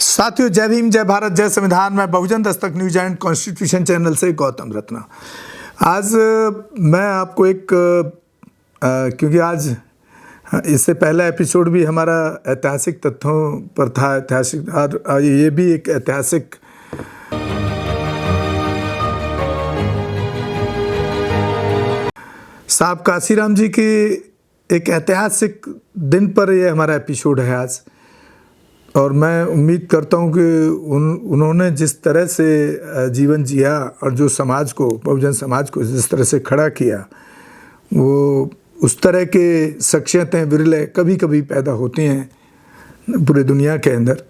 साथियों, जय भीम, जय भारत, जय संविधान। मैं बहुजन Dastak news and constitution channel से गौतम रत्ना। आज मैं आपको क्योंकि आज इससे पहला एपिसोड भी हमारा ऐतिहासिक तथ्यों पर था, ऐतिहासिक, और ये भी एक ऐतिहासिक साहब काशीराम जी की एक ऐतिहासिक दिन पर यह हमारा एपिसोड है आज। और मैं उम्मीद करता हूं कि उन्होंने जिस तरह से जीवन जिया और जो समाज को, बहुजन समाज को जिस तरह से खड़ा किया, वो उस तरह के शख्सियतें विरले कभी कभी पैदा होती हैं पूरे दुनिया के अंदर।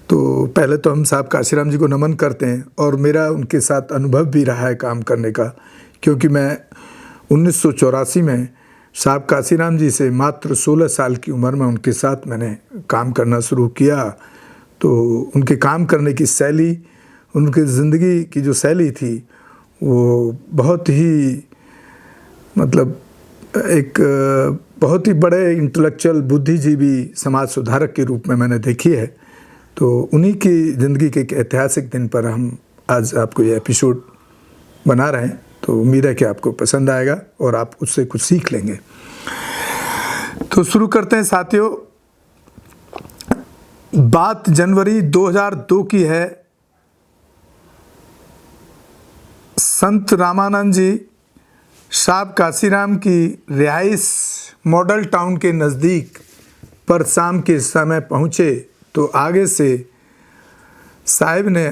तो पहले तो हम साहब काशीराम जी को नमन करते हैं, और मेरा उनके साथ अनुभव भी रहा है काम करने का, क्योंकि मैं 1984 में साहब काशीराम जी से मात्र 16 साल की उम्र में उनके साथ मैंने काम करना शुरू किया। तो उनके काम करने की शैली, उनकी ज़िंदगी की जो शैली थी, वो बहुत ही मतलब एक बहुत ही बड़े इंटेलेक्चुअल, बुद्धिजीवी, समाज सुधारक के रूप में मैंने देखी है। तो उन्हीं की ज़िंदगी के एक ऐतिहासिक दिन पर हम आज आपको ये एपिसोड बना रहे हैं। तो उम्मीद है कि आपको पसंद आएगा और आप उससे कुछ सीख लेंगे। तो शुरू करते हैं साथियों। बात जनवरी 2002 की है। संत रामानंद जी साहब काशीराम की रिहाइश मॉडल टाउन के नज़दीक पर शाम के समय पहुँचे तो आगे से साहिब ने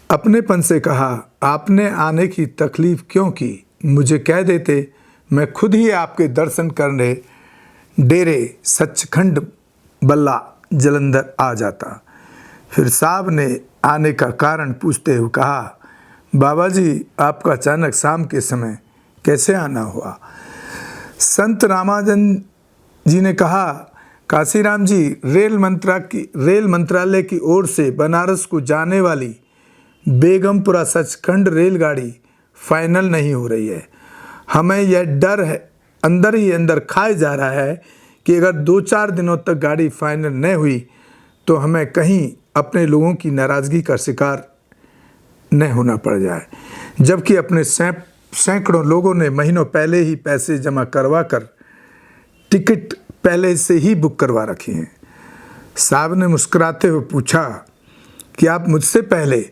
अपनेपन से कहा, आपने आने की तकलीफ़ क्यों की? मुझे कह देते, मैं खुद ही आपके दर्शन करने डेरे सचखंड बल्ला जलंधर आ जाता। फिर साहब ने आने का कारण पूछते हुए कहा, बाबा जी, आपका अचानक शाम के समय कैसे आना हुआ? संत रामानंद जी ने कहा, काशीराम जी, रेल मंत्रालय की ओर से बनारस को जाने वाली बेगमपुरा सचखंड रेलगाड़ी फाइनल नहीं हो रही है। हमें यह डर है, अंदर ही अंदर खाए जा रहा है कि अगर 2-4 दिनों तक गाड़ी फाइनल न हुई तो हमें कहीं अपने लोगों की नाराज़गी का शिकार न होना पड़ जाए, जबकि अपने सैकड़ों लोगों ने महीनों पहले ही पैसे जमा करवा कर टिकट पहले से ही बुक करवा रखी हैं। साहब ने मुस्कुराते हुए पूछा कि आप मुझसे पहले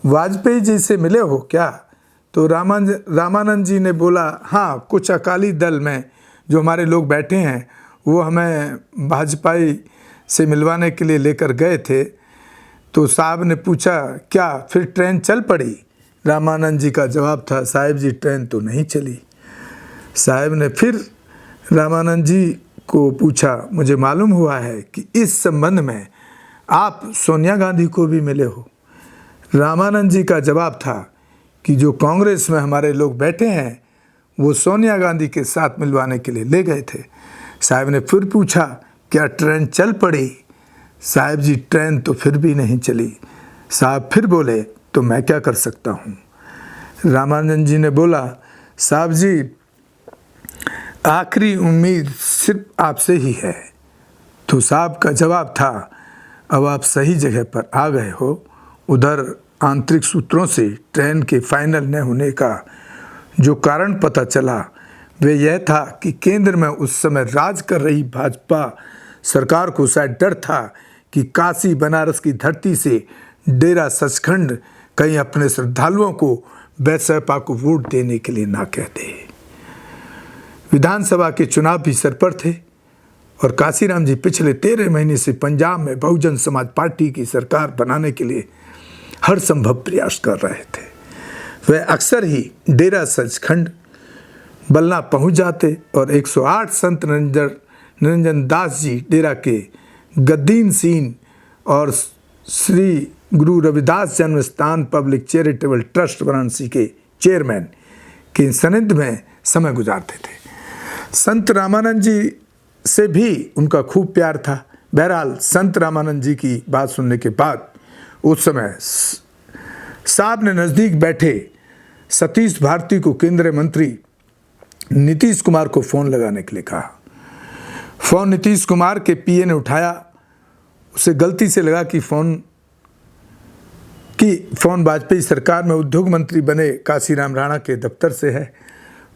वाजपेयी जी से मिले हो क्या? तो रामानंद जी ने बोला, हाँ, कुछ अकाली दल में जो हमारे लोग बैठे हैं वो हमें भाजपाई से मिलवाने के लिए लेकर गए थे। तो साहब ने पूछा, क्या फिर ट्रेन चल पड़ी? रामानंद जी का जवाब था, साहिब जी, ट्रेन तो नहीं चली। साहब ने फिर रामानंद जी को पूछा, मुझे मालूम हुआ है कि इस संबंध में आप सोनिया गांधी को भी मिले हो। रामानंद जी का जवाब था कि जो कांग्रेस में हमारे लोग बैठे हैं वो सोनिया गांधी के साथ मिलवाने के लिए ले गए थे। साहब ने फिर पूछा, क्या ट्रेन चल पड़ी? साहब जी, ट्रेन तो फिर भी नहीं चली। साहब फिर बोले, तो मैं क्या कर सकता हूँ? रामानंद जी ने बोला, साहब जी, आखिरी उम्मीद सिर्फ आपसे ही है। तो साहब का जवाब था, अब आप सही जगह पर आ गए हो। उधर आंतरिक सूत्रों से ट्रेन के फाइनल न होने का जो कारण पता चला वह यह था कि केंद्र में उस समय राज कर रही भाजपा सरकार को शायद डर था कि काशी बनारस की धरती से डेरा सचखंड कहीं अपने श्रद्धालुओं को बैसपा को वोट देने के लिए ना कह दे। विधानसभा के चुनाव भी सर पर थे और काशीराम जी पिछले 13 महीने से पंजाब में बहुजन समाज पार्टी की सरकार बनाने के लिए हर संभव प्रयास कर रहे थे। वह अक्सर ही डेरा सचखंड बल्ला पहुंच जाते और 108 संत निरंजन दास जी डेरा के गद्दीन सीन और श्री गुरु रविदास जन्म स्थान पब्लिक चैरिटेबल ट्रस्ट वाराणसी के चेयरमैन के सानिध्य में समय गुजारते थे। संत रामानंद जी से भी उनका खूब प्यार था। बहरहाल संत रामानंद जी की बात सुनने के बाद उस समय साहब ने नज़दीक बैठे सतीश भारती को केंद्रीय मंत्री नीतीश कुमार को फ़ोन लगाने के लिए कहा। फ़ोन नीतीश कुमार के पीए ने उठाया। उसे गलती से लगा कि फ़ोन कि फ़ोन वाजपेयी सरकार में उद्योग मंत्री बने काशीराम राणा के दफ्तर से है।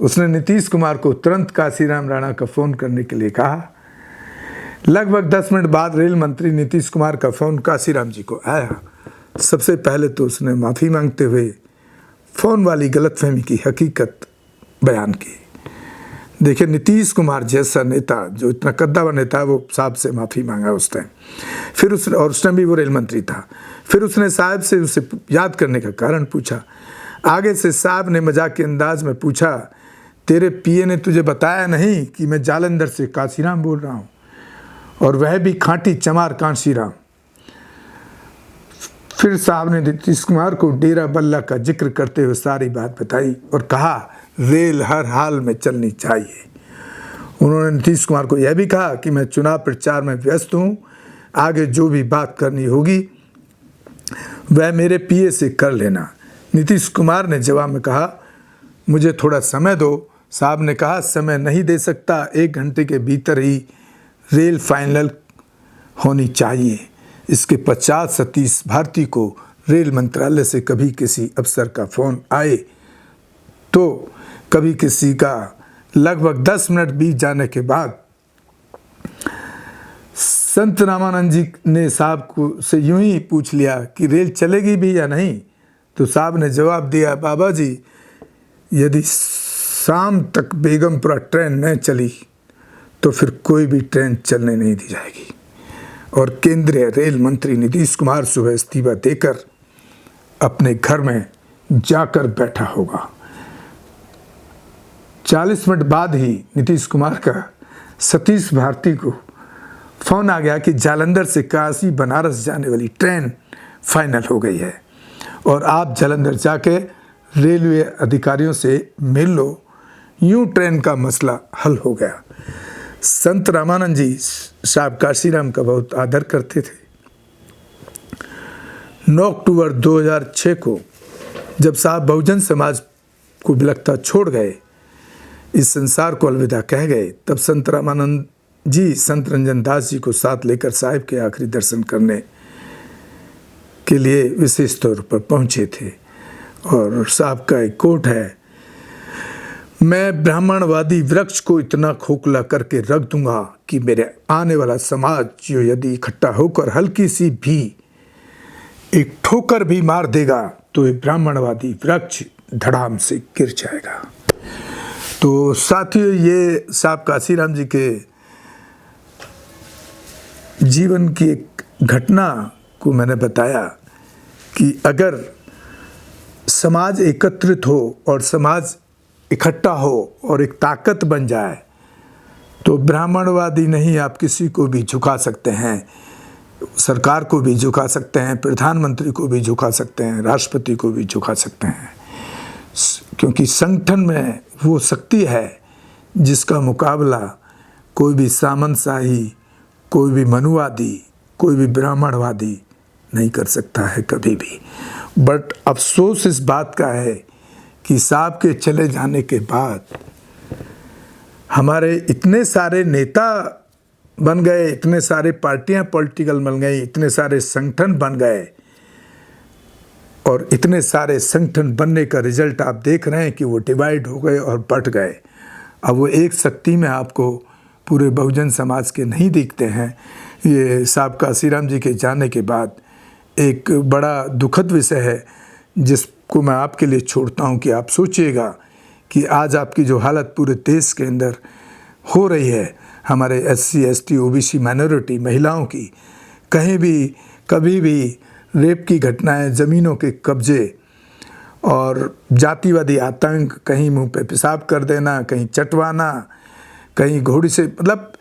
उसने नीतीश कुमार को तुरंत काशीराम राणा का फ़ोन करने के लिए कहा। लगभग 10 मिनट बाद रेल मंत्री नीतीश कुमार का फ़ोन काशीराम जी को आया। सबसे पहले तो उसने माफ़ी मांगते हुए फ़ोन वाली गलतफहमी की हकीकत बयान की। देखिए, नीतीश कुमार जैसा नेता, जो इतना कद्दावर नेता है, वो साहब से माफ़ी मांगा उस टाइम। फिर उस टाइम भी वो रेल मंत्री था। फिर उसने साहब से उसे याद करने का कारण पूछा। आगे से साहब ने मजाक के अंदाज में पूछा, तेरे पीए ने तुझे बताया नहीं कि मैं जालंधर से काशीराम बोल रहा हूँ, और वह भी खांटी चमार काशीराम। फिर साहब ने नीतीश कुमार को डेरा बल्ला का जिक्र करते हुए सारी बात बताई और कहा, रेल हर हाल में चलनी चाहिए। उन्होंने नीतीश कुमार को यह भी कहा कि मैं चुनाव प्रचार में व्यस्त हूँ, आगे जो भी बात करनी होगी वह मेरे पीए से कर लेना। नीतीश कुमार ने जवाब में कहा, मुझे थोड़ा समय दो। साहब ने कहा, समय नहीं दे सकता, 1 घंटे के भीतर ही रेल फाइनल होनी चाहिए। इसके 50 सतीश भारती को रेल मंत्रालय से कभी किसी अफसर का फ़ोन आए तो कभी किसी का। लगभग 10 मिनट बीत जाने के बाद संत रामानंद जी ने साहब को से यूं ही पूछ लिया कि रेल चलेगी भी या नहीं। तो साहब ने जवाब दिया, बाबा जी, यदि शाम तक बेगमपुरा ट्रेन न चली तो फिर कोई भी ट्रेन चलने नहीं दी जाएगी। और केंद्रीय रेल मंत्री नीतीश कुमार सुबह इस्तीफा देकर अपने घर में जाकर बैठा होगा। 40 मिनट बाद ही नीतीश कुमार का सतीश भारती को फ़ोन आ गया कि जालंधर से काशी बनारस जाने वाली ट्रेन फाइनल हो गई है और आप जालंधर जाके रेलवे अधिकारियों से मिल लो। यूं ट्रेन का मसला हल हो गया। संत रामानंद जी साहब काशीराम का बहुत आदर करते थे। 9 अक्टूबर 2006 को जब साहब बहुजन समाज को बिलखता छोड़ गए, इस संसार को अलविदा कह गए, तब संत रामानंद जी संत रंजन दास जी को साथ लेकर साहिब के आखिरी दर्शन करने के लिए विशेष तौर पर पहुंचे थे। और साहब का एक कोट है, मैं ब्राह्मणवादी वृक्ष को इतना खोखला करके रख दूंगा कि मेरे आने वाला समाज जो यदि इकट्ठा होकर हल्की सी भी एक ठोकर भी मार देगा तो एक ब्राह्मणवादी वृक्ष धड़ाम से गिर जाएगा। तो साथियों, ये साहब काशीराम जी के जीवन की एक घटना को मैंने बताया कि अगर समाज एकत्रित हो और समाज इकट्ठा हो और एक ताकत बन जाए तो ब्राह्मणवादी नहीं, आप किसी को भी झुका सकते हैं, सरकार को भी झुका सकते हैं, प्रधानमंत्री को भी झुका सकते हैं, राष्ट्रपति को भी झुका सकते हैं। क्योंकि संगठन में वो शक्ति है जिसका मुकाबला कोई भी सामंतशाही, कोई भी मनुवादी, कोई भी ब्राह्मणवादी नहीं कर सकता है कभी भी। बट अफसोस इस बात का है कि साहब के चले जाने के बाद हमारे इतने सारे नेता बन गए, इतने सारे पार्टियां पॉलिटिकल बन गई, इतने सारे संगठन बन गए, और इतने सारे संगठन बनने का रिजल्ट आप देख रहे हैं कि वो डिवाइड हो गए और बट गए। अब वो एक शक्ति में आपको पूरे बहुजन समाज के नहीं दिखते हैं। ये साहब काशीराम जी के जाने के बाद एक बड़ा दुखद विषय है जिसको मैं आपके लिए छोड़ता हूँ कि आप सोचिएगा कि आज आपकी जो हालत पूरे देश के अंदर हो रही है, हमारे SC ST OBC माइनॉरिटी महिलाओं की, कहीं भी कभी भी रेप की घटनाएं, ज़मीनों के कब्जे और जातिवादी आतंक, कहीं मुंह पे पेशाब कर देना, कहीं चटवाना, कहीं घोड़ी से, मतलब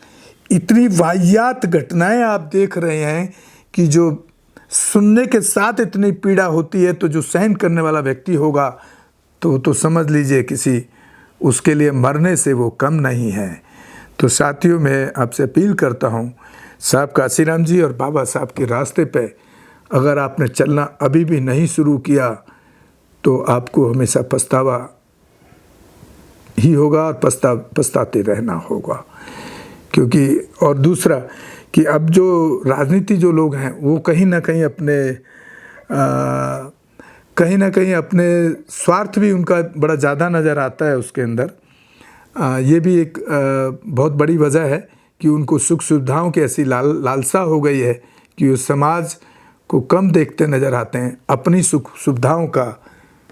इतनी वाहियात घटनाएं आप देख रहे हैं कि जो सुनने के साथ इतनी पीड़ा होती है, तो जो सहन करने वाला व्यक्ति होगा तो समझ लीजिए किसी उसके लिए मरने से वो कम नहीं है। तो साथियों, मैं आपसे अपील करता हूँ, साहब काशीराम जी और बाबा साहब के रास्ते पे अगर आपने चलना अभी भी नहीं शुरू किया तो आपको हमेशा पछतावा ही होगा और पछताते रहना होगा। क्योंकि और दूसरा कि अब जो राजनीति जो लोग हैं वो कहीं ना कहीं अपने कहीं ना कहीं अपने स्वार्थ भी उनका बड़ा ज़्यादा नज़र आता है उसके अंदर। ये भी एक बहुत बड़ी वजह है कि उनको सुख सुविधाओं की ऐसी लालसा हो गई है कि वो समाज को कम देखते नज़र आते हैं, अपनी सुख सुविधाओं का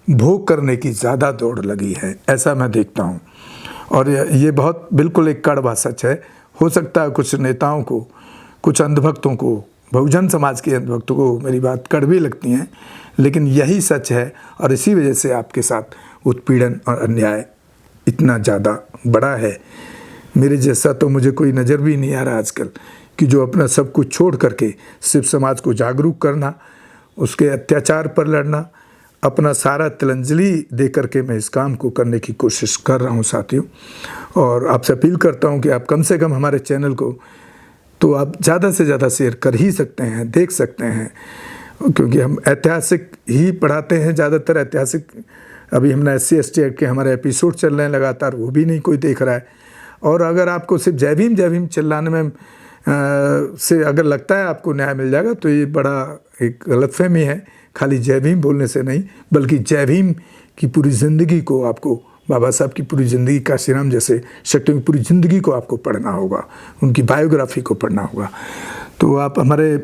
भोग करने की ज़्यादा दौड़ लगी है, ऐसा मैं देखता हूँ। और ये बहुत बिल्कुल एक कड़वा सच है। हो सकता है कुछ नेताओं को, कुछ अंधभक्तों को, बहुजन समाज के अंधभक्तों को मेरी बात कड़वी लगती हैं, लेकिन यही सच है। और इसी वजह से आपके साथ उत्पीड़न और अन्याय इतना ज़्यादा बड़ा है। मेरे जैसा तो मुझे कोई नज़र भी नहीं आ रहा आजकल कि जो अपना सब कुछ छोड़ करके सिर्फ समाज को जागरूक करना, उसके अत्याचार पर लड़ना, अपना सारा तिलांजलि दे करके मैं इस काम को करने की कोशिश कर रहा हूँ साथियों। और आपसे अपील करता हूँ कि आप कम से कम हमारे चैनल को तो आप ज़्यादा से ज़्यादा शेयर कर ही सकते हैं, देख सकते हैं, क्योंकि हम ऐतिहासिक ही पढ़ाते हैं ज़्यादातर। ऐतिहासिक अभी हमने SC ST एक्ट के हमारे एपिसोड चल रहे हैं लगातार, वो भी नहीं कोई देख रहा है। और अगर आपको सिर्फ जय भीम चिल्लाने में से अगर लगता है आपको न्याय मिल जाएगा, तो ये बड़ा एक गलतफहमी है। खाली जय भीम बोलने से नहीं, बल्कि जय भीम की पूरी ज़िंदगी को आपको, बाबा साहब की पूरी ज़िंदगी, काशीराम जैसे शक्तियों की पूरी ज़िंदगी को आपको पढ़ना होगा, उनकी बायोग्राफी को पढ़ना होगा। तो आप हमारे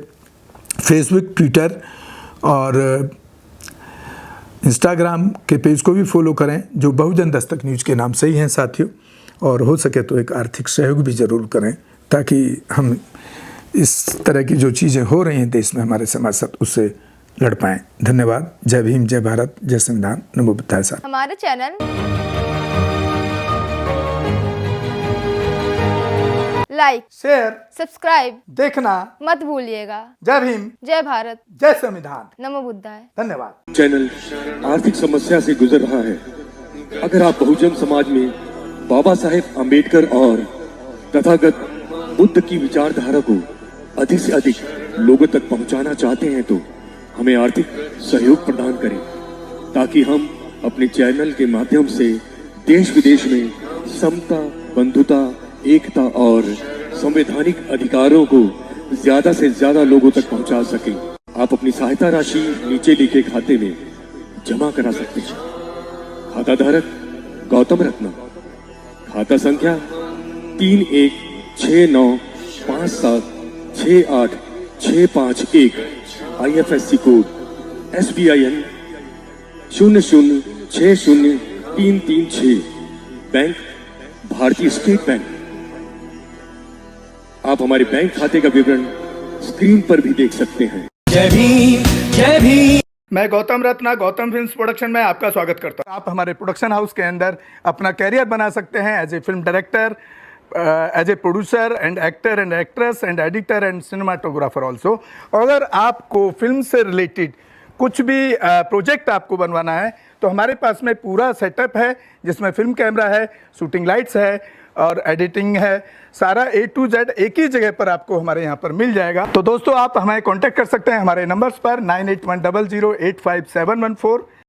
फेसबुक, ट्विटर और इंस्टाग्राम के पेज को भी फॉलो करें, जो बहुजन दस्तक न्यूज़ के नाम से ही हैं साथियों। और हो सके तो एक आर्थिक सहयोग भी ज़रूर करें, ताकि हम इस तरह की जो चीज़ें हो रही हैं देश में हमारे समाज साथ, उससे लड़ पाएँ। धन्यवाद। जय भीम, जय भारत, जय संविधान, नमो बुद्धाय। साहब हमारे चैनल लाइक, शेयर, सब्सक्राइब देखना मत भूलिएगा। जय भीम, जय भारत, जय संविधान, नमो बुद्धाय। धन्यवाद। चैनल आर्थिक समस्या से गुजर रहा है। अगर आप बहुजन समाज में बाबा साहेब अम्बेडकर और तथागत बुद्ध की विचारधारा को अधिक से अधिक लोगों तक पहुंचाना चाहते हैं, तो हमें आर्थिक सहयोग प्रदान करें, ताकि हम अपने चैनल के माध्यम से देश विदेश में समता, बंधुता, एकता और संवैधानिक अधिकारों को ज्यादा से ज्यादा लोगों तक पहुंचा सकें। आप अपनी सहायता राशि नीचे लिखे खाते में जमा करा सकते हैं। खाता धारक गौतम रत्ना, खाता संख्या 316957686551, IFSC कोड SBIN 0060336, बैंक भारतीय स्टेट बैंक। आप हमारे बैंक खाते का विवरण स्क्रीन पर भी देख सकते हैं। जय भीम, जय भीम। मैं गौतम रत्ना, गौतम फिल्म्स प्रोडक्शन में आपका स्वागत करता हूं। आप हमारे प्रोडक्शन हाउस के अंदर अपना कैरियर बना सकते हैं as a film director, as a producer and actor and actress and editor and cinematographer also. अगर आपको फिल्म से रिलेटेड कुछ भी प्रोजेक्ट आपको बनवाना है, तो हमारे पास में पूरा सेटअप है, जिसमें फिल्म कैमरा है, शूटिंग लाइट्स है और एडिटिंग है। सारा A to Z एक ही जगह पर आपको हमारे यहाँ पर मिल जाएगा। तो दोस्तों, आप हमें कांटेक्ट कर सकते हैं हमारे नंबर्स पर 9810085714।